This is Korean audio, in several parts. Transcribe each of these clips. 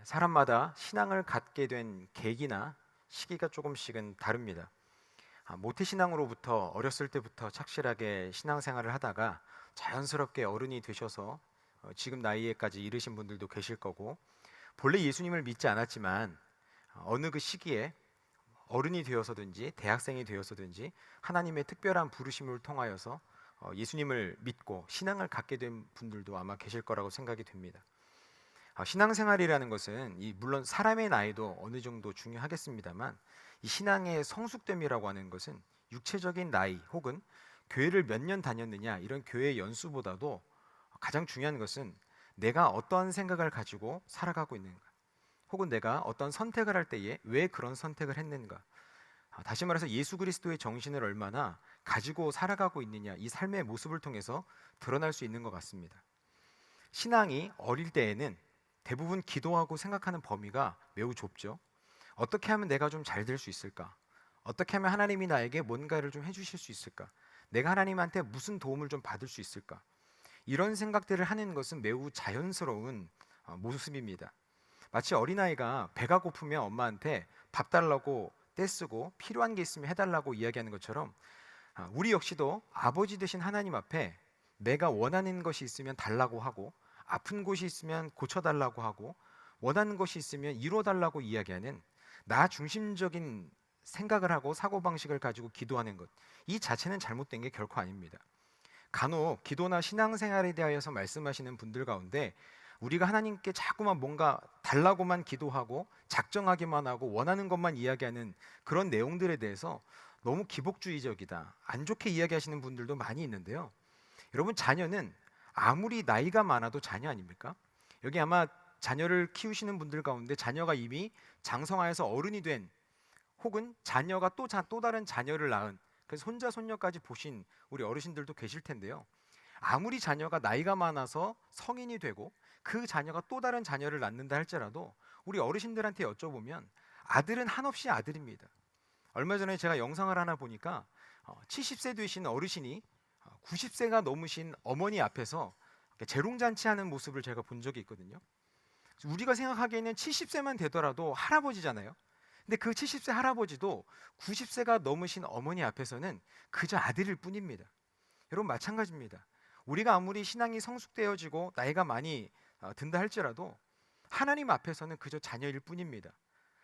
사람마다 신앙을 갖게 된 계기나 시기가 조금씩은 다릅니다. 모태신앙으로부터 어렸을 때부터 착실하게 신앙생활을 하다가 자연스럽게 어른이 되셔서 지금 나이에까지 이르신 분들도 계실 거고, 본래 예수님을 믿지 않았지만 어느 그 시기에 어른이 되어서든지 대학생이 되어서든지 하나님의 특별한 부르심을 통하여서 예수님을 믿고 신앙을 갖게 된 분들도 아마 계실 거라고 생각이 됩니다. 신앙생활이라는 것은 물론 사람의 나이도 어느 정도 중요하겠습니다만, 이 신앙의 성숙됨이라고 하는 것은 육체적인 나이 혹은 교회를 몇 년 다녔느냐 이런 교회 연수보다도 가장 중요한 것은 내가 어떠한 생각을 가지고 살아가고 있는가, 혹은 내가 어떤 선택을 할 때에 왜 그런 선택을 했는가, 다시 말해서 예수 그리스도의 정신을 얼마나 가지고 살아가고 있느냐, 이 삶의 모습을 통해서 드러날 수 있는 것 같습니다. 신앙이 어릴 때에는 대부분 기도하고 생각하는 범위가 매우 좁죠. 어떻게 하면 내가 좀 잘 될 수 있을까? 어떻게 하면 하나님이 나에게 뭔가를 좀 해주실 수 있을까? 내가 하나님한테 무슨 도움을 좀 받을 수 있을까? 이런 생각들을 하는 것은 매우 자연스러운 모습입니다. 마치 어린아이가 배가 고프면 엄마한테 밥 달라고 떼쓰고 필요한 게 있으면 해달라고 이야기하는 것처럼, 우리 역시도 아버지 되신 하나님 앞에 내가 원하는 것이 있으면 달라고 하고, 아픈 곳이 있으면 고쳐달라고 하고, 원하는 것이 있으면 이루어달라고 이야기하는 나 중심적인 생각을 하고 사고방식을 가지고 기도하는 것, 이 자체는 잘못된 게 결코 아닙니다. 간혹 기도나 신앙생활에 대하여서 말씀하시는 분들 가운데 우리가 하나님께 자꾸만 뭔가 달라고만 기도하고 작정하기만 하고 원하는 것만 이야기하는 그런 내용들에 대해서 너무 기복주의적이다, 안 좋게 이야기하시는 분들도 많이 있는데요. 여러분, 자녀는 아무리 나이가 많아도 자녀 아닙니까? 여기 아마 자녀를 키우시는 분들 가운데 자녀가 이미 장성하여서 어른이 된, 혹은 자녀가 또 다른 자녀를 낳은, 그래서 손자 손녀까지 보신 우리 어르신들도 계실 텐데요. 아무리 자녀가 나이가 많아서 성인이 되고 그 자녀가 또 다른 자녀를 낳는다 할지라도 우리 어르신들한테 여쭤보면 아들은 한없이 아들입니다. 얼마 전에 제가 영상을 하나 보니까 70세 되신 어르신이 90세가 넘으신 어머니 앞에서 재롱잔치 하는 모습을 제가 본 적이 있거든요. 우리가 생각하기에는 70세만 되더라도 할아버지잖아요. 근데 그 70세 할아버지도 90세가 넘으신 어머니 앞에서는 그저 아들일 뿐입니다. 여러분, 마찬가지입니다. 우리가 아무리 신앙이 성숙되어지고 나이가 많이 든다 할지라도 하나님 앞에서는 그저 자녀일 뿐입니다.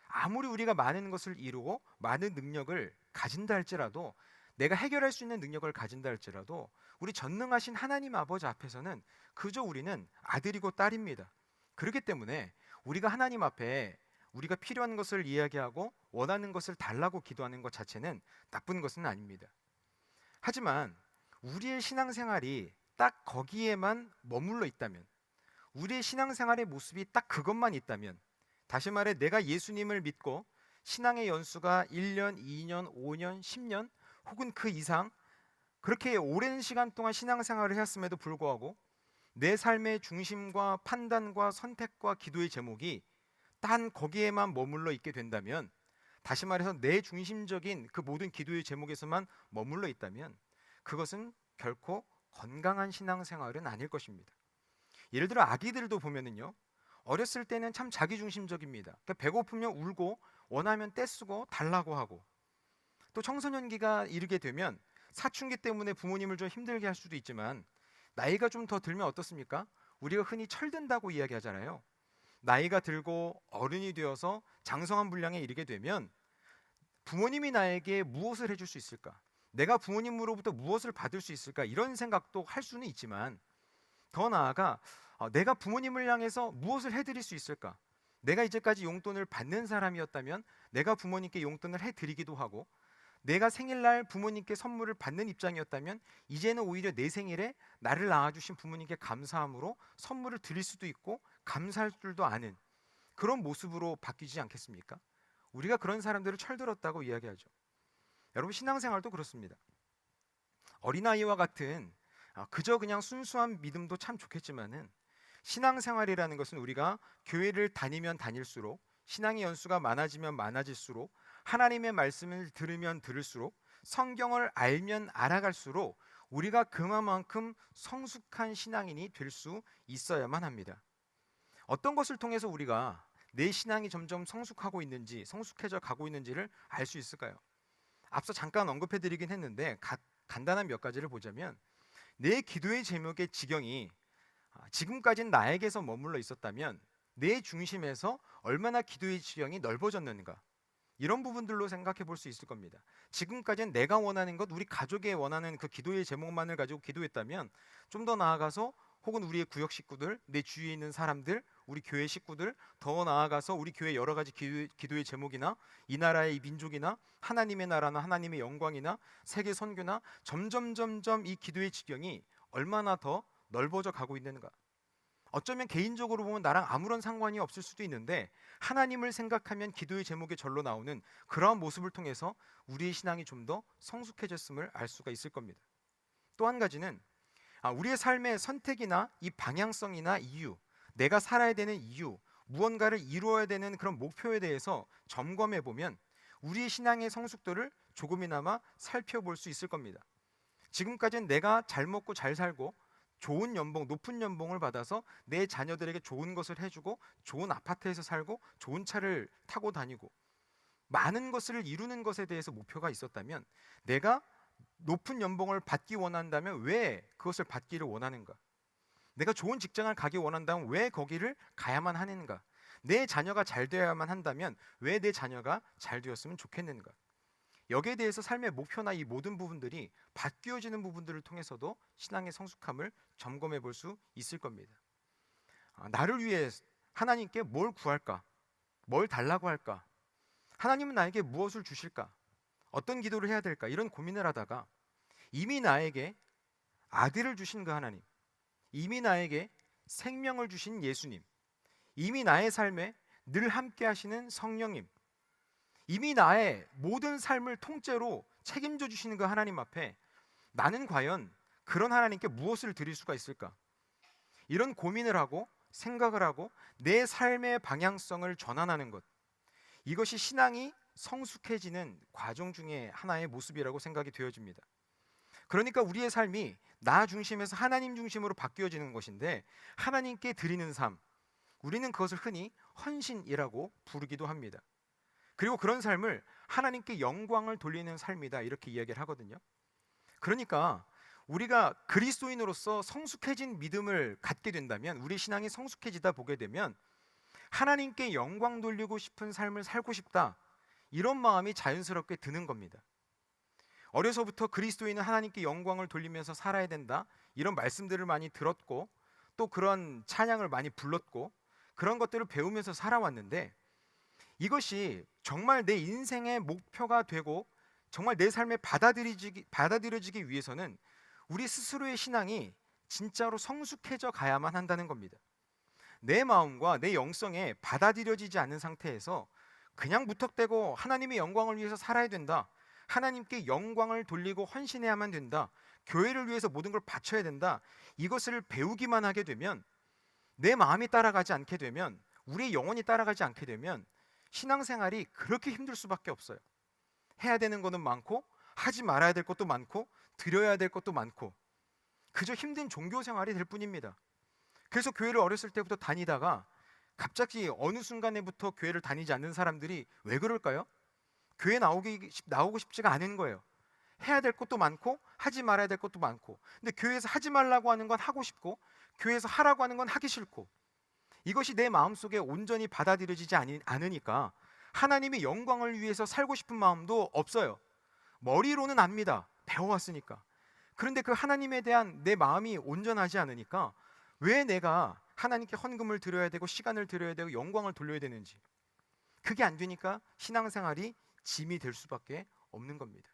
아무리 우리가 많은 것을 이루고 많은 능력을 가진다 할지라도, 내가 해결할 수 있는 능력을 가진다 할지라도 우리 전능하신 하나님 아버지 앞에서는 그저 우리는 아들이고 딸입니다. 그렇기 때문에 우리가 하나님 앞에 우리가 필요한 것을 이야기하고 원하는 것을 달라고 기도하는 것 자체는 나쁜 것은 아닙니다. 하지만 우리의 신앙생활이 딱 거기에만 머물러 있다면, 우리의 신앙생활의 모습이 딱 그것만 있다면, 다시 말해 내가 예수님을 믿고 신앙의 연수가 1년, 2년, 5년, 10년 혹은 그 이상 그렇게 오랜 시간 동안 신앙생활을 했음에도 불구하고 내 삶의 중심과 판단과 선택과 기도의 제목이 단 거기에만 머물러 있게 된다면, 다시 말해서 내 중심적인 그 모든 기도의 제목에서만 머물러 있다면 그것은 결코 건강한 신앙생활은 아닐 것입니다. 예를 들어 아기들도 보면은요, 어렸을 때는 참 자기중심적입니다. 그러니까 배고프면 울고 원하면 떼쓰고 달라고 하고, 또 청소년기가 이르게 되면 사춘기 때문에 부모님을 좀 힘들게 할 수도 있지만, 나이가 좀 더 들면 어떻습니까? 우리가 흔히 철든다고 이야기하잖아요. 나이가 들고 어른이 되어서 장성한 분량에 이르게 되면 부모님이 나에게 무엇을 해줄 수 있을까? 내가 부모님으로부터 무엇을 받을 수 있을까? 이런 생각도 할 수는 있지만, 더 나아가 내가 부모님을 향해서 무엇을 해드릴 수 있을까? 내가 이제까지 용돈을 받는 사람이었다면 내가 부모님께 용돈을 해드리기도 하고, 내가 생일날 부모님께 선물을 받는 입장이었다면 이제는 오히려 내 생일에 나를 낳아주신 부모님께 감사함으로 선물을 드릴 수도 있고 감사할 줄도 아는 그런 모습으로 바뀌지 않겠습니까? 우리가 그런 사람들을 철들었다고 이야기하죠. 여러분, 신앙생활도 그렇습니다. 어린아이와 같은 그저 그냥 순수한 믿음도 참 좋겠지만은, 신앙생활이라는 것은 우리가 교회를 다니면 다닐수록, 신앙의 연수가 많아지면 많아질수록, 하나님의 말씀을 들으면 들을수록, 성경을 알면 알아갈수록 우리가 그만큼 성숙한 신앙인이 될 수 있어야만 합니다. 어떤 것을 통해서 우리가 내 신앙이 점점 성숙하고 있는지, 성숙해져 가고 있는지를 알 수 있을까요? 앞서 잠깐 언급해 드리긴 했는데 간단한 몇 가지를 보자면, 내 기도의 제목의 지경이 지금까지는 나에게서 머물러 있었다면 내 중심에서 얼마나 기도의 지경이 넓어졌는가, 이런 부분들로 생각해 볼 수 있을 겁니다. 지금까지는 내가 원하는 것, 우리 가족이 원하는 그 기도의 제목만을 가지고 기도했다면, 좀 더 나아가서 혹은 우리의 구역 식구들, 내 주위에 있는 사람들, 우리 교회 식구들, 더 나아가서 우리 교회 여러 가지 기도의 제목이나 이 나라의 이 민족이나 하나님의 나라나 하나님의 영광이나 세계 선교나 점점 이 기도의 지경이 얼마나 더 넓어져 가고 있는가. 어쩌면 개인적으로 보면 나랑 아무런 상관이 없을 수도 있는데, 하나님을 생각하면 기도의 제목에 절로 나오는 그러한 모습을 통해서 우리의 신앙이 좀 더 성숙해졌음을 알 수가 있을 겁니다. 또 한 가지는 우리의 삶의 선택이나 이 방향성이나 이유, 내가 살아야 되는 이유, 무언가를 이루어야 되는 그런 목표에 대해서 점검해 보면 우리의 신앙의 성숙도를 조금이나마 살펴볼 수 있을 겁니다. 지금까지는 내가 잘 먹고 잘 살고 좋은 연봉, 높은 연봉을 받아서 내 자녀들에게 좋은 것을 해주고 좋은 아파트에서 살고 좋은 차를 타고 다니고 많은 것을 이루는 것에 대해서 목표가 있었다면, 내가 높은 연봉을 받기 원한다면 왜 그것을 받기를 원하는가? 내가 좋은 직장을 가기 원한다면 왜 거기를 가야만 하는가? 내 자녀가 잘 되어야만 한다면 왜 내 자녀가 잘 되었으면 좋겠는가? 여기에 대해서 삶의 목표나 이 모든 부분들이 바뀌어지는 부분들을 통해서도 신앙의 성숙함을 점검해 볼 수 있을 겁니다. 나를 위해 하나님께 뭘 구할까? 뭘 달라고 할까? 하나님은 나에게 무엇을 주실까? 어떤 기도를 해야 될까? 이런 고민을 하다가 이미 나에게 아들을 주신 그 하나님, 이미 나에게 생명을 주신 예수님, 이미 나의 삶에 늘 함께 하시는 성령님, 이미 나의 모든 삶을 통째로 책임져 주시는 그 하나님 앞에 나는 과연 그런 하나님께 무엇을 드릴 수가 있을까? 이런 고민을 하고 생각을 하고 내 삶의 방향성을 전환하는 것, 이것이 신앙이 성숙해지는 과정 중에 하나의 모습이라고 생각이 되어집니다. 그러니까 우리의 삶이 나 중심에서 하나님 중심으로 바뀌어지는 것인데, 하나님께 드리는 삶, 우리는 그것을 흔히 헌신이라고 부르기도 합니다. 그리고 그런 삶을 하나님께 영광을 돌리는 삶이다, 이렇게 이야기를 하거든요. 그러니까 우리가 그리스도인으로서 성숙해진 믿음을 갖게 된다면, 우리 신앙이 성숙해지다 보게 되면 하나님께 영광 돌리고 싶은 삶을 살고 싶다, 이런 마음이 자연스럽게 드는 겁니다. 어려서부터 그리스도인은 하나님께 영광을 돌리면서 살아야 된다, 이런 말씀들을 많이 들었고 또 그런 찬양을 많이 불렀고 그런 것들을 배우면서 살아왔는데, 이것이 정말 내 인생의 목표가 되고 정말 내 삶에 받아들여지기 위해서는 우리 스스로의 신앙이 진짜로 성숙해져 가야만 한다는 겁니다. 내 마음과 내 영성에 받아들여지지 않은 상태에서 그냥 무턱대고 하나님의 영광을 위해서 살아야 된다, 하나님께 영광을 돌리고 헌신해야만 된다, 교회를 위해서 모든 걸 바쳐야 된다, 이것을 배우기만 하게 되면, 내 마음이 따라가지 않게 되면, 우리의 영혼이 따라가지 않게 되면 신앙생활이 그렇게 힘들 수밖에 없어요. 해야 되는 것은 많고 하지 말아야 될 것도 많고 드려야 될 것도 많고 그저 힘든 종교 생활이 될 뿐입니다. 그래서 교회를 어렸을 때부터 다니다가 갑자기 어느 순간에부터 교회를 다니지 않는 사람들이 왜 그럴까요? 교회 나오고 싶지가 않은 거예요. 해야 될 것도 많고 하지 말아야 될 것도 많고, 근데 교회에서 하지 말라고 하는 건 하고 싶고 교회에서 하라고 하는 건 하기 싫고, 이것이 내 마음속에 온전히 받아들여지지 않으니까 하나님의 영광을 위해서 살고 싶은 마음도 없어요. 머리로는 압니다, 배워왔으니까. 그런데 그 하나님에 대한 내 마음이 온전하지 않으니까 왜 내가 하나님께 헌금을 드려야 되고 시간을 드려야 되고 영광을 돌려야 되는지, 그게 안 되니까 신앙생활이 짐이 될 수밖에 없는 겁니다.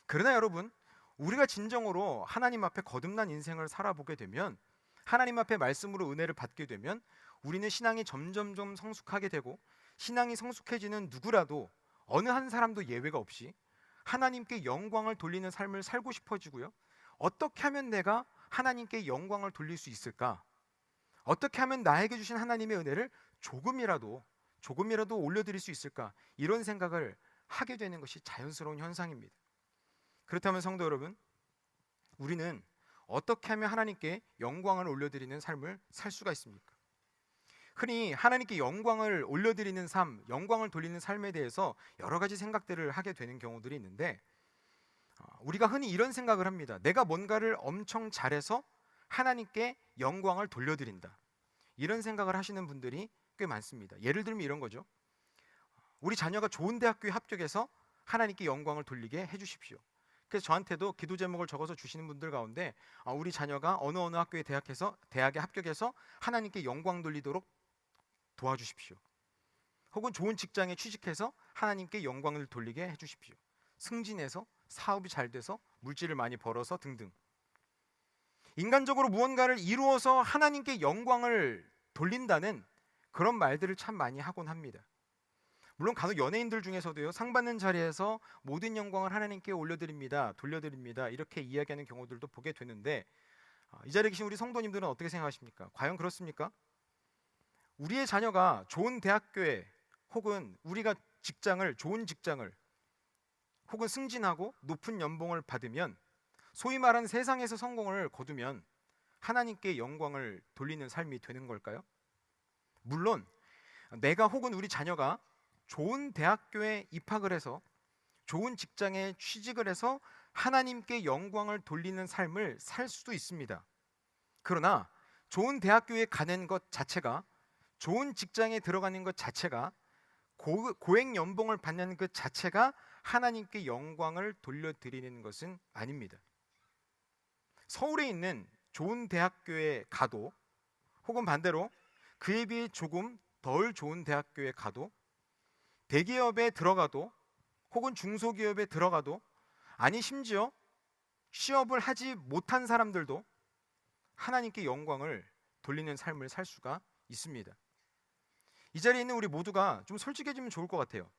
그러나 여러분, 우리가 진정으로 하나님 앞에 거듭난 인생을 살아보게 되면, 하나님 앞에 말씀으로 은혜를 받게 되면 우리는 신앙이 점점점 성숙하게 되고, 신앙이 성숙해지는 누구라도 어느 한 사람도 예외가 없이 하나님께 영광을 돌리는 삶을 살고 싶어지고요. 어떻게 하면 내가 하나님께 영광을 돌릴 수 있을까? 어떻게 하면 나에게 주신 하나님의 은혜를 조금이라도 올려드릴 수 있을까? 이런 생각을 하게 되는 것이 자연스러운 현상입니다. 그렇다면 성도 여러분, 우리는 어떻게 하면 하나님께 영광을 올려드리는 삶을 살 수가 있습니까? 흔히 하나님께 영광을 올려드리는 삶, 영광을 돌리는 삶에 대해서 여러 가지 생각들을 하게 되는 경우들이 있는데, 우리가 흔히 이런 생각을 합니다. 내가 뭔가를 엄청 잘해서 하나님께 영광을 돌려드린다. 이런 생각을 하시는 분들이 꽤 많습니다. 예를 들면 이런 거죠. 우리 자녀가 좋은 대학교에 합격해서 하나님께 영광을 돌리게 해주십시오. 그래서 저한테도 기도 제목을 적어서 주시는 분들 가운데 우리 자녀가 어느 학교에 대학에 합격해서 하나님께 영광 돌리도록 도와주십시오. 혹은 좋은 직장에 취직해서 하나님께 영광을 돌리게 해주십시오. 승진해서 사업이 잘 돼서 물질을 많이 벌어서 등등. 인간적으로 무언가를 이루어서 하나님께 영광을 돌린다는 그런 말들을 참 많이 하곤 합니다. 물론 간혹 연예인들 중에서도요, 상 받는 자리에서 모든 영광을 하나님께 올려드립니다, 돌려드립니다, 이렇게 이야기하는 경우들도 보게 되는데, 이 자리에 계신 우리 성도님들은 어떻게 생각하십니까? 과연 그렇습니까? 우리의 자녀가 좋은 대학교에 혹은 우리가 좋은 직장을 혹은 승진하고 높은 연봉을 받으면, 소위 말하는 세상에서 성공을 거두면 하나님께 영광을 돌리는 삶이 되는 걸까요? 물론 내가 혹은 우리 자녀가 좋은 대학교에 입학을 해서 좋은 직장에 취직을 해서 하나님께 영광을 돌리는 삶을 살 수도 있습니다. 그러나 좋은 대학교에 가는 것 자체가, 좋은 직장에 들어가는 것 자체가, 고액 연봉을 받는 것 자체가 하나님께 영광을 돌려드리는 것은 아닙니다. 서울에 있는 좋은 대학교에 가도, 혹은 반대로 그에 비해 조금 덜 좋은 대학교에 가도, 대기업에 들어가도, 혹은 중소기업에 들어가도, 아니 심지어 취업을 하지 못한 사람들도 하나님께 영광을 돌리는 삶을 살 수가 있습니다. 이 자리에 있는 우리 모두가 좀 솔직해지면 좋을 것 같아요.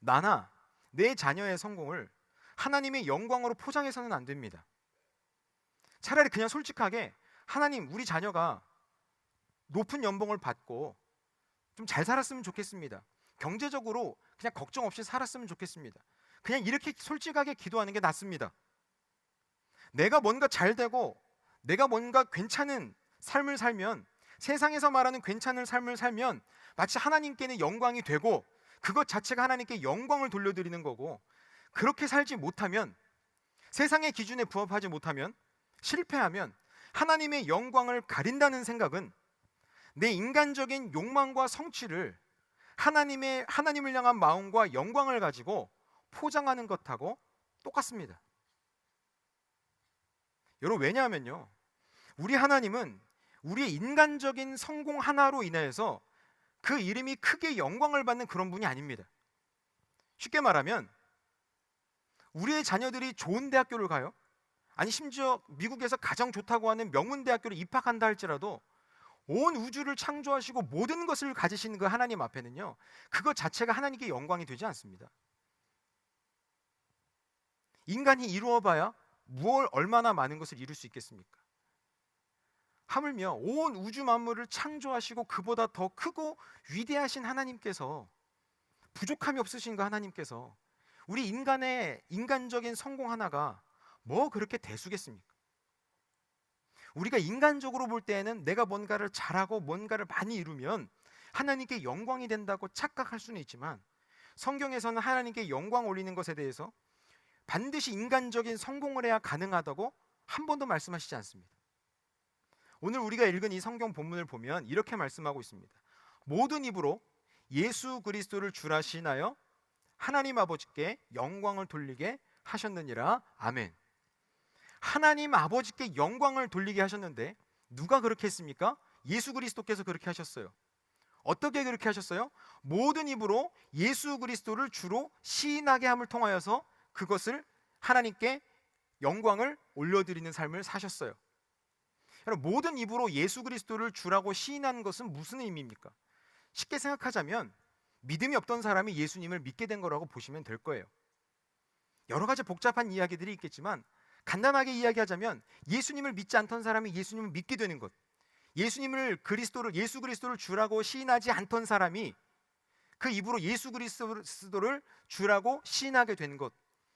나나 내 자녀의 성공을 하나님의 영광으로 포장해서는 안 됩니다. 차라리 그냥 솔직하게, 하나님, 우리 자녀가 높은 연봉을 받고 좀 잘 살았으면 좋겠습니다. 경제적으로 그냥 걱정 없이 살았으면 좋겠습니다. 그냥 이렇게 솔직하게 기도하는 게 낫습니다. 내가 뭔가 잘 되고 내가 뭔가 괜찮은 삶을 살면, 세상에서 말하는 괜찮은 삶을 살면 마치 하나님께는 영광이 되고 그것 자체가 하나님께 영광을 돌려드리는 거고, 그렇게 살지 못하면, 세상의 기준에 부합하지 못하면, 실패하면 하나님의 영광을 가린다는 생각은 내 인간적인 욕망과 성취를 하나님을 향한 마음과 영광을 가지고 포장하는 것하고 똑같습니다. 여러분, 왜냐하면요, 우리 하나님은 우리의 인간적인 성공 하나로 인해서 그 이름이 크게 영광을 받는 그런 분이 아닙니다. 쉽게 말하면 우리의 자녀들이 좋은 대학교를 가요, 아니 심지어 미국에서 가장 좋다고 하는 명문대학교를 입학한다 할지라도 온 우주를 창조하시고 모든 것을 가지신 그 하나님 앞에는요, 그것 자체가 하나님께 영광이 되지 않습니다. 인간이 이루어봐야 무엇 얼마나 많은 것을 이룰 수 있겠습니까? 하물며 온 우주 만물을 창조하시고 그보다 더 크고 위대하신 하나님께서, 부족함이 없으신 그 하나님께서 우리 인간의 인간적인 성공 하나가 뭐 그렇게 대수겠습니까? 우리가 인간적으로 볼 때에는 내가 뭔가를 잘하고 뭔가를 많이 이루면 하나님께 영광이 된다고 착각할 수는 있지만, 성경에서는 하나님께 영광 올리는 것에 대해서 반드시 인간적인 성공을 해야 가능하다고 한 번도 말씀하시지 않습니다. 오늘 우리가 읽은 이 성경 본문을 보면 이렇게 말씀하고 있습니다. 모든 입으로 예수 그리스도를 주라 시인하여 하나님 아버지께 영광을 돌리게 하셨느니라. 아멘. 하나님 아버지께 영광을 돌리게 하셨는데 누가 그렇게 했습니까? 예수 그리스도께서 그렇게 하셨어요. 어떻게 그렇게 하셨어요? 모든 입으로 예수 그리스도를 주로 시인하게 함을 통하여서 그것을 하나님께 영광을 올려드리는 삶을 사셨어요. 여러분, 모든 입으로 예수 그리스도를 주라고 시인하는 것은 무슨 의미입니까? 쉽게 생각하자면 믿음이 없던 사람이 예수님을 믿게 된 거라고 보시면 될 거예요. 여러 가지 복잡한 이야기들이 있겠지만 간단하게 이야기하자면 예수님을 믿지 않던 사람이 예수님을 믿게 되는 것, 예수 그리스도를 주라고 시인하지 않던 사람이 그 입으로 예수 그리스도를 주라고 시인하게 된 것,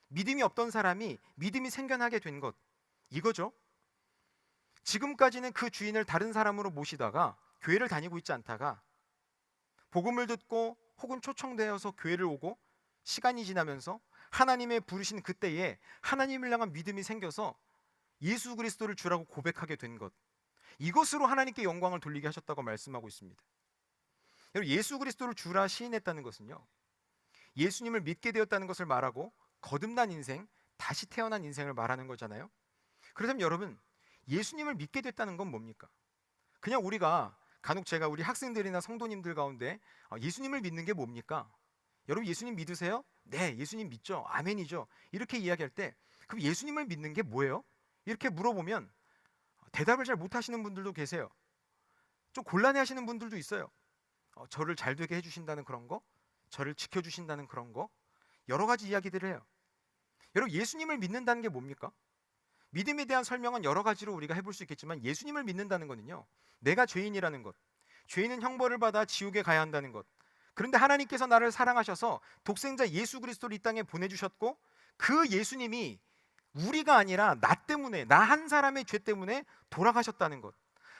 믿음이 없던 사람이 믿음이 생겨나게 된 것, 이거죠. 지금까지는 그 주인을 다른 사람으로 모시다가 교회를 다니고 있지 않다가 복음을 듣고 혹은 초청되어서 교회를 오고 시간이 지나면서 하나님의 부르신 그때에 하나님을 향한 믿음이 생겨서 예수 그리스도를 주라고 고백하게 된 것, 이것으로 하나님께 영광을 돌리게 하셨다고 말씀하고 있습니다. 여러분, 예수 그리스도를 주라 시인했다는 것은요, 예수님을 믿게 되었다는 것을 말하고 거듭난 인생, 다시 태어난 인생을 말하는 거잖아요. 그렇다면 여러분, 예수님을 믿게 됐다는 건 뭡니까? 그냥 우리가 간혹 제가 우리 학생들이나 성도님들 가운데 예수님을 믿는 게 뭡니까? 여러분, 예수님 믿으세요? 네, 예수님 믿죠. 아멘이죠. 이렇게 이야기할 때 그럼 예수님을 믿는 게 뭐예요? 이렇게 물어보면 대답을 잘 못하시는 분들도 계세요. 좀 곤란해하시는 분들도 있어요. 저를 잘 되게 해주신다는 그런 거, 저를 지켜주신다는 그런 거, 여러 가지 이야기들을 해요. 여러분, 예수님을 믿는다는 게 뭡니까? 믿음에 대한 설명은 여러 가지로 우리가 해볼 수 있겠지만 예수님을 믿는다는 거는요, 내가 죄인이라는 것, 죄인은 형벌을 받아 지옥에 가야 한다는 것, 그런데 하나님께서 나를 사랑하셔서 독생자 예수 그리스도를 이 땅에 보내주셨고 그 예수님이 우리가 아니라 나 때문에, 나 한 사람의 죄 때문에 돌아가셨다는 것,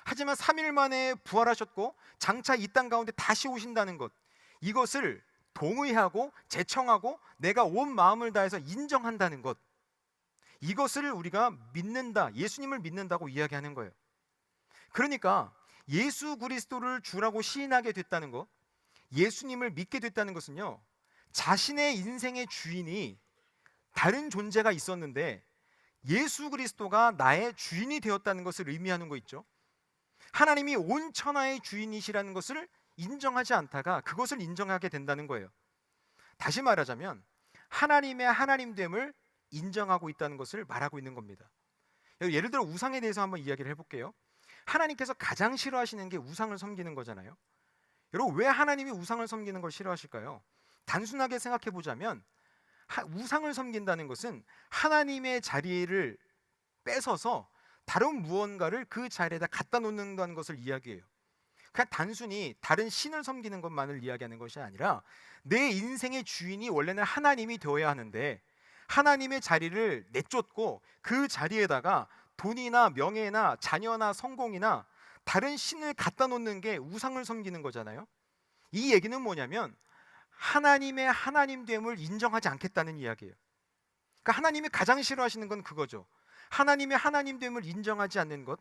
하지만 3일 만에 부활하셨고 장차 이 땅 가운데 다시 오신다는 것, 이것을 동의하고 제청하고 내가 온 마음을 다해서 인정한다는 것, 이것을 우리가 믿는다, 예수님을 믿는다고 이야기하는 거예요. 그러니까 예수 그리스도를 주라고 시인하게 됐다는 것, 예수님을 믿게 됐다는 것은요, 자신의 인생의 주인이 다른 존재가 있었는데 예수 그리스도가 나의 주인이 되었다는 것을 의미하는 거 있죠. 하나님이 온 천하의 주인이시라는 것을 인정하지 않다가 그것을 인정하게 된다는 거예요. 다시 말하자면 하나님의 하나님됨을 인정하고 있다는 것을 말하고 있는 겁니다. 예를 들어 우상에 대해서 한번 이야기를 해볼게요. 하나님께서 가장 싫어하시는 게 우상을 섬기는 거잖아요. 여러분, 왜 하나님이 우상을 섬기는 걸 싫어하실까요? 단순하게 생각해 보자면 우상을 섬긴다는 것은 하나님의 자리를 뺏어서 다른 무언가를 그 자리에다 갖다 놓는다는 것을 이야기해요. 그냥 단순히 다른 신을 섬기는 것만을 이야기하는 것이 아니라 내 인생의 주인이 원래는 하나님이 되어야 하는데 하나님의 자리를 내쫓고 그 자리에다가 돈이나 명예나 자녀나 성공이나 다른 신을 갖다 놓는 게 우상을 섬기는 거잖아요. 이 얘기는 뭐냐면 하나님의 하나님됨을 인정하지 않겠다는 이야기예요. 그러니까 하나님이 가장 싫어하시는 건 그거죠. 하나님의 하나님됨을 인정하지 않는 것,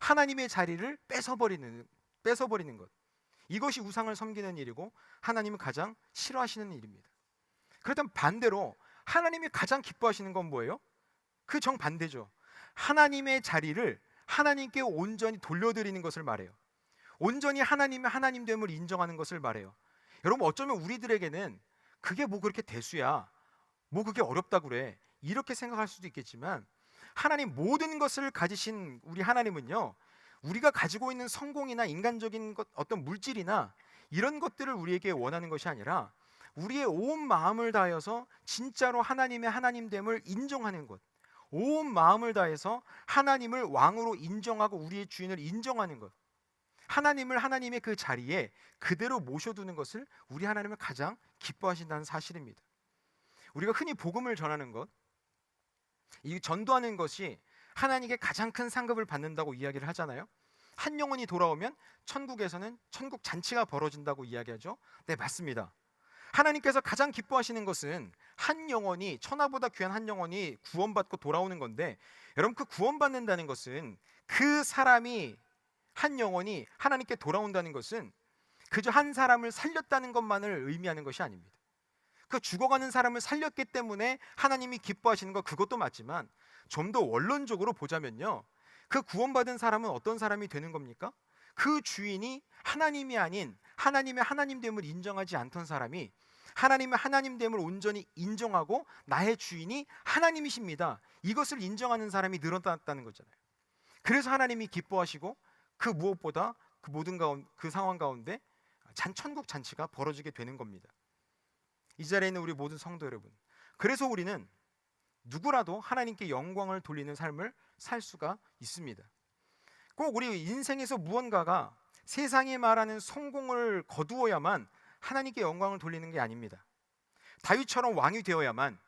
하나님의 자리를 뺏어버리는 것, 이것이 우상을 섬기는 일이고 하나님은 가장 싫어하시는 일입니다. 그렇다면 반대로 하나님이 가장 기뻐하시는 건 뭐예요? 그 정반대죠. 하나님의 자리를 하나님께 온전히 돌려드리는 것을 말해요. 온전히 하나님의 하나님됨을 인정하는 것을 말해요. 여러분, 어쩌면 우리들에게는 그게 뭐 그렇게 대수야, 뭐 그게 어렵다고 그래, 이렇게 생각할 수도 있겠지만 하나님, 모든 것을 가지신 우리 하나님은요, 우리가 가지고 있는 성공이나 인간적인 것, 어떤 물질이나 이런 것들을 우리에게 원하는 것이 아니라 우리의 온 마음을 다해서 진짜로 하나님의 하나님됨을 인정하는 것, 온 마음을 다해서 하나님을 왕으로 인정하고 우리의 주인을 인정하는 것, 하나님을 하나님의 그 자리에 그대로 모셔두는 것을 우리 하나님을 가장 기뻐하신다는 사실입니다. 우리가 흔히 복음을 전하는 것, 이 전도하는 것이 하나님께 가장 큰 상급을 받는다고 이야기를 하잖아요. 한 영혼이 돌아오면 천국에서는 천국 잔치가 벌어진다고 이야기하죠. 네, 맞습니다. 하나님께서 가장 기뻐하시는 것은 한 영혼이, 천하보다 귀한 한 영혼이 구원받고 돌아오는 건데, 여러분, 그 구원받는다는 것은 그 사람이, 한 영혼이 하나님께 돌아온다는 것은 그저 한 사람을 살렸다는 것만을 의미하는 것이 아닙니다. 그 죽어가는 사람을 살렸기 때문에 하나님이 기뻐하시는 것, 그것도 맞지만 좀 더 원론적으로 보자면요, 그 구원받은 사람은 어떤 사람이 되는 겁니까? 그 주인이 하나님이 아닌 하나님의 하나님됨을 인정하지 않던 사람이 하나님의 하나님됨을 온전히 인정하고 나의 주인이 하나님이십니다, 이것을 인정하는 사람이 늘어났다는 거잖아요. 그래서 하나님이 기뻐하시고 그 무엇보다 그 모든 그 상황 가운데 천국 잔치가 벌어지게 되는 겁니다. 이 자리에 있는 우리 모든 성도 여러분, 그래서 우리는 누구라도 하나님께 영광을 돌리는 삶을 살 수가 있습니다. 꼭 우리 인생에서 무언가가 세상이 말하는 성공을 거두어야만 하나님께 영광을 돌리는 게 아닙니다. 다윗처럼 왕이 되어야만,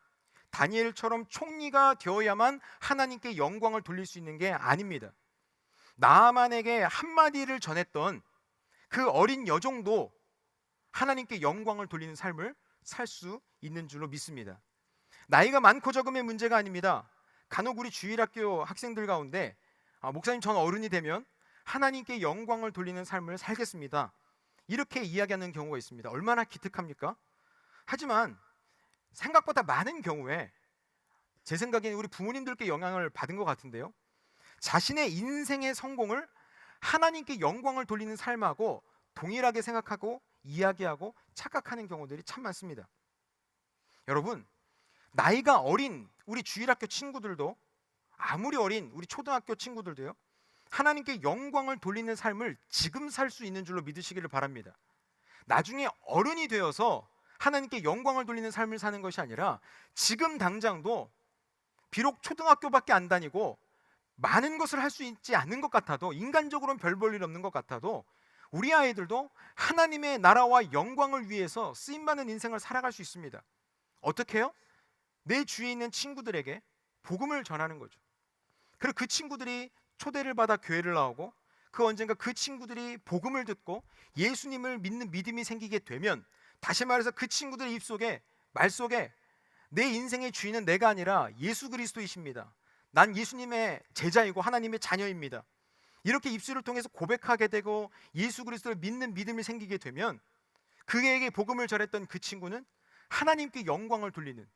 다니엘처럼 총리가 되어야만 하나님께 영광을 돌릴 수 있는 게 아닙니다. 나아만에게 한마디를 전했던 그 어린 여종도 하나님께 영광을 돌리는 삶을 살 수 있는 줄로 믿습니다. 나이가 많고 적음의 문제가 아닙니다. 간혹 우리 주일학교 학생들 가운데 목사님 전 어른이 되면 하나님께 영광을 돌리는 삶을 살겠습니다, 이렇게 이야기하는 경우가 있습니다. 얼마나 기특합니까? 하지만 생각보다 많은 경우에 제 생각에는 우리 부모님들께 영향을 받은 것 같은데요, 자신의 인생의 성공을 하나님께 영광을 돌리는 삶하고 동일하게 생각하고 이야기하고 착각하는 경우들이 참 많습니다. 여러분, 나이가 어린 우리 주일학교 친구들도, 아무리 어린 우리 초등학교 친구들도요, 하나님께 영광을 돌리는 삶을 지금 살 수 있는 줄로 믿으시기를 바랍니다. 나중에 어른이 되어서 하나님께 영광을 돌리는 삶을 사는 것이 아니라 지금 당장도 비록 초등학교밖에 안 다니고 많은 것을 할 수 있지 않는 것 같아도, 인간적으로는 별 볼 일 없는 것 같아도 우리 아이들도 하나님의 나라와 영광을 위해서 쓰임받는 인생을 살아갈 수 있습니다. 어떻게 해요? 내 주위에 있는 친구들에게 복음을 전하는 거죠. 그리고 그 친구들이 초대를 받아 교회를 나오고, 그 언젠가 그 친구들이 복음을 듣고 예수님을 믿는 믿음이 생기게 되면, 다시 말해서 그 친구들의 입속에, 말 속에 내 인생의 주인은 내가 아니라 예수 그리스도이십니다, 난 예수님의 제자이고 하나님의 자녀입니다, 이렇게 입술을 통해서 고백하게 되고 예수 그리스도를 믿는 믿음이 생기게 되면, 그에게 복음을 전했던 그 친구는 하나님께 영광을 돌리는,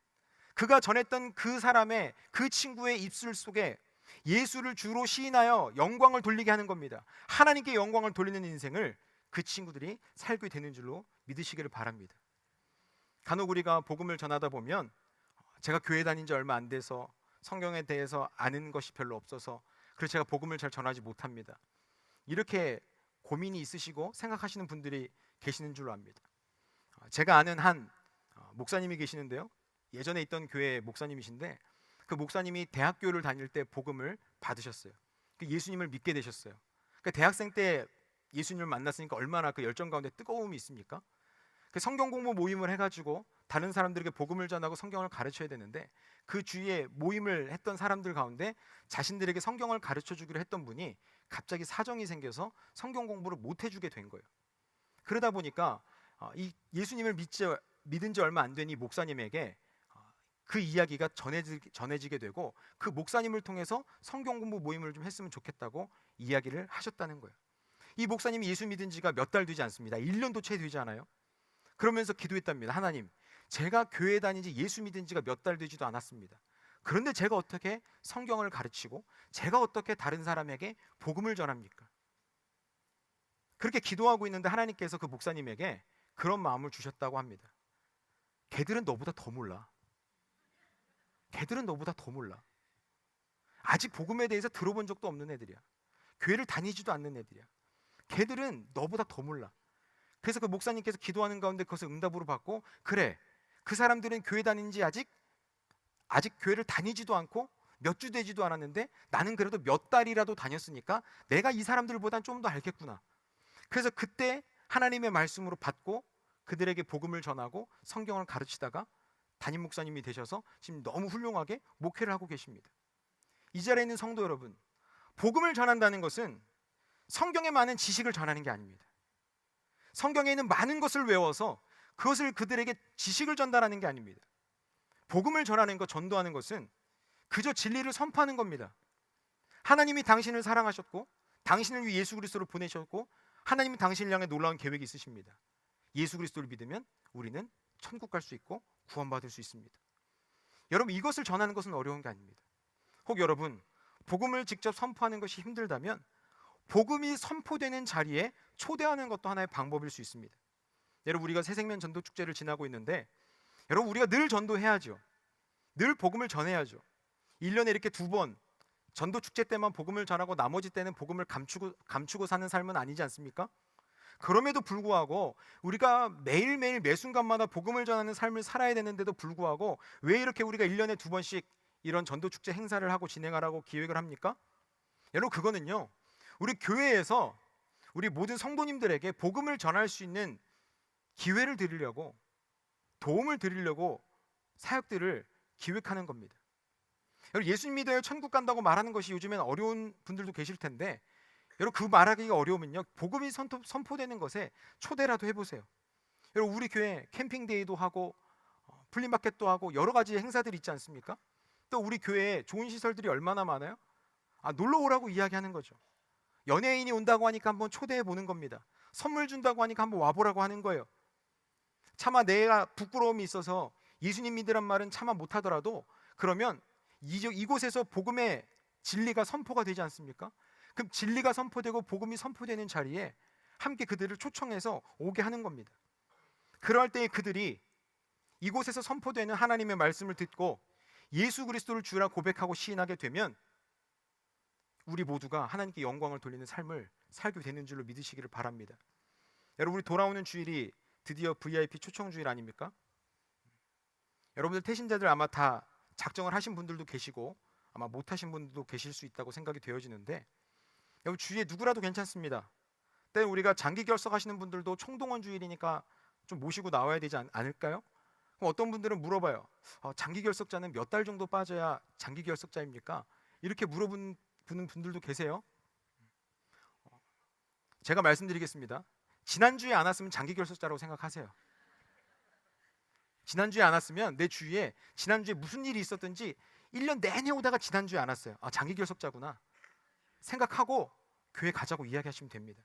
그가 전했던 그 사람의, 그 친구의 입술 속에 예수를 주로 시인하여 영광을 돌리게 하는 겁니다. 하나님께 영광을 돌리는 인생을 그 친구들이 살게 되는 줄로 믿으시기를 바랍니다. 간혹 우리가 복음을 전하다 보면, 제가 교회 다닌 지 얼마 안 돼서 성경에 대해서 아는 것이 별로 없어서 그래서 제가 복음을 잘 전하지 못합니다, 이렇게 고민이 있으시고 생각하시는 분들이 계시는 줄로 압니다. 제가 아는 한 목사님이 계시는데요, 예전에 있던 교회 목사님이신데, 그 목사님이 대학교를 다닐 때 복음을 받으셨어요. 예수님을 믿게 되셨어요. 그러니까 대학생 때 예수님을 만났으니까 얼마나 그 열정 가운데 뜨거움이 있습니까? 그 성경 공부 모임을 해가지고 다른 사람들에게 복음을 전하고 성경을 가르쳐야 되는데, 그 주위에 모임을 했던 사람들 가운데 자신들에게 성경을 가르쳐 주기로 했던 분이 갑자기 사정이 생겨서 성경 공부를 못 해주게 된 거예요. 그러다 보니까 이 예수님을 믿은 지 얼마 안 된 이 목사님에게 그 이야기가 전해지게 되고, 그 목사님을 통해서 성경 공부 모임을 좀 했으면 좋겠다고 이야기를 하셨다는 거예요. 이 목사님이 예수 믿은 지가 몇 달 되지 않습니다. 1년도 채 되지 않아요. 그러면서 기도했답니다. 하나님, 제가 교회 다닌 지, 예수 믿은 지가 몇 달 되지도 않았습니다. 그런데 제가 어떻게 성경을 가르치고 제가 어떻게 다른 사람에게 복음을 전합니까? 그렇게 기도하고 있는데 하나님께서 그 목사님에게 그런 마음을 주셨다고 합니다. 걔들은 너보다 더 몰라. 걔들은 너보다 더 몰라. 아직 복음에 대해서 들어본 적도 없는 애들이야. 교회를 다니지도 않는 애들이야. 걔들은 너보다 더 몰라. 그래서 그 목사님께서 기도하는 가운데 그것을 응답으로 받고, 그래, 그 사람들은 교회 다닌 지 아직 교회를 다니지도 않고 몇 주 되지도 않았는데 나는 그래도 몇 달이라도 다녔으니까 내가 이 사람들보단 좀 더 알겠구나. 그래서 그때 하나님의 말씀으로 받고 그들에게 복음을 전하고 성경을 가르치다가 담임 목사님이 되셔서 지금 너무 훌륭하게 목회를 하고 계십니다. 이 자리에 있는 성도 여러분, 복음을 전한다는 것은 성경에 많은 지식을 전하는 게 아닙니다. 성경에 있는 많은 것을 외워서 그것을 그들에게 지식을 전달하는 게 아닙니다. 복음을 전하는 것, 전도하는 것은 그저 진리를 선포하는 겁니다. 하나님이 당신을 사랑하셨고 당신을 위해 예수 그리스도를 보내셨고 하나님은 당신을 향해 놀라운 계획이 있으십니다. 예수 그리스도를 믿으면 우리는 천국 갈 수 있고 구원받을 수 있습니다. 여러분, 이것을 전하는 것은 어려운 게 아닙니다. 혹 여러분, 복음을 직접 선포하는 것이 힘들다면 복음이 선포되는 자리에 초대하는 것도 하나의 방법일 수 있습니다. 여러분, 우리가 새생명 전도 축제를 지나고 있는데, 여러분, 우리가 늘 전도해야죠. 늘 복음을 전해야죠. 1년에 이렇게 2번 전도 축제 때만 복음을 전하고 나머지 때는 복음을 감추고 사는 삶은 아니지 않습니까? 그럼에도 불구하고 우리가 매일매일 매 순간마다 복음을 전하는 삶을 살아야 되는데도 불구하고 왜 이렇게 우리가 1년에 2번씩 이런 전도 축제 행사를 하고 진행하라고 기획을 합니까? 여러분, 그거는요, 우리 교회에서 우리 모든 성도님들에게 복음을 전할 수 있는 기회를 드리려고, 도움을 드리려고 사역들을 기획하는 겁니다. 여러분, 예수 믿어요 천국 간다고 말하는 것이 요즘엔 어려운 분들도 계실 텐데, 여러분, 그 말하기가 어려우면요, 복음이 선포되는 것에 초대라도 해보세요. 여러분 우리 교회 캠핑데이도 하고 플리마켓도 하고 여러 가지 행사들이 있지 않습니까? 또 우리 교회에 좋은 시설들이 얼마나 많아요? 놀러 오라고 이야기하는 거죠. 연예인이 온다고 하니까 한번 초대해 보는 겁니다. 선물 준다고 하니까 한번 와보라고 하는 거예요. 차마 내가 부끄러움이 있어서 예수님 믿으란 말은 차마 못하더라도 그러면 이곳에서 복음의 진리가 선포가 되지 않습니까? 그럼 진리가 선포되고 복음이 선포되는 자리에 함께 그들을 초청해서 오게 하는 겁니다. 그럴 때 그들이 이곳에서 선포되는 하나님의 말씀을 듣고 예수 그리스도를 주라 고백하고 시인하게 되면 우리 모두가 하나님께 영광을 돌리는 삶을 살게 되는 줄로 믿으시기를 바랍니다. 여러분 우리 돌아오는 주일이 드디어 VIP 초청 주일 아닙니까? 여러분들 태신자들 아마 다 작정을 하신 분들도 계시고 아마 못하신 분들도 계실 수 있다고 생각이 되어지는데 여러분 주위에 누구라도 괜찮습니다. 때 우리가 장기 결석하시는 분들도 총동원 주일이니까 좀 모시고 나와야 되지 않을까요? 그럼 어떤 분들은 물어봐요. 장기 결석자는 몇 달 정도 빠져야 장기 결석자입니까? 이렇게 물어보는 분들도 계세요. 제가 말씀드리겠습니다. 지난주에 안 왔으면 장기 결석자라고 생각하세요. 지난주에 안 왔으면 내 주위에 지난주에 무슨 일이 있었든지 1년 내내 오다가 지난주에 안 왔어요. 장기 결석자구나 생각하고 교회 가자고 이야기하시면 됩니다.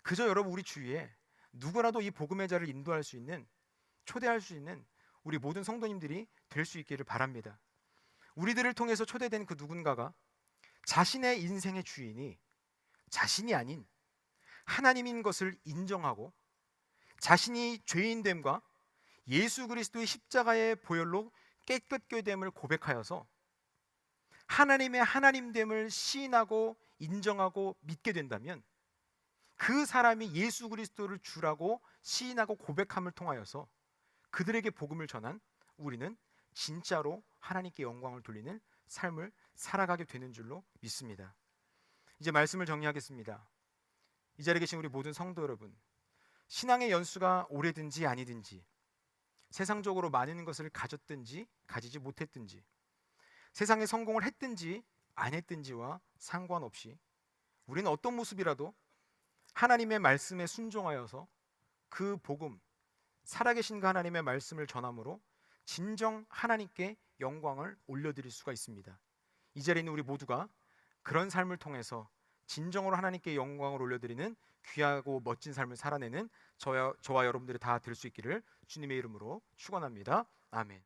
그저 여러분 우리 주위에 누구라도 이 복음의 자를 인도할 수 있는, 초대할 수 있는 우리 모든 성도님들이 될 수 있기를 바랍니다. 우리들을 통해서 초대된 그 누군가가 자신의 인생의 주인이 자신이 아닌 하나님인 것을 인정하고 자신이 죄인됨과 예수 그리스도의 십자가의 보혈로 깨끗게 됨을 고백하여서 하나님의 하나님됨을 시인하고 인정하고 믿게 된다면 그 사람이 예수 그리스도를 주라고 시인하고 고백함을 통하여서 그들에게 복음을 전한 우리는 진짜로 하나님께 영광을 돌리는 삶을 살아가게 되는 줄로 믿습니다. 이제 말씀을 정리하겠습니다. 이 자리에 계신 우리 모든 성도 여러분, 신앙의 연수가 오래든지 아니든지, 세상적으로 많은 것을 가졌든지 가지지 못했든지, 세상에 성공을 했든지 안 했든지와 상관없이 우리는 어떤 모습이라도 하나님의 말씀에 순종하여서 그 복음, 살아계신 그 하나님의 말씀을 전함으로 진정 하나님께 영광을 올려드릴 수가 있습니다. 이 자리에 있는 우리 모두가 그런 삶을 통해서 진정으로 하나님께 영광을 올려드리는 귀하고 멋진 삶을 살아내는 저와 여러분들이 다 될 수 있기를 주님의 이름으로 축원합니다. 아멘.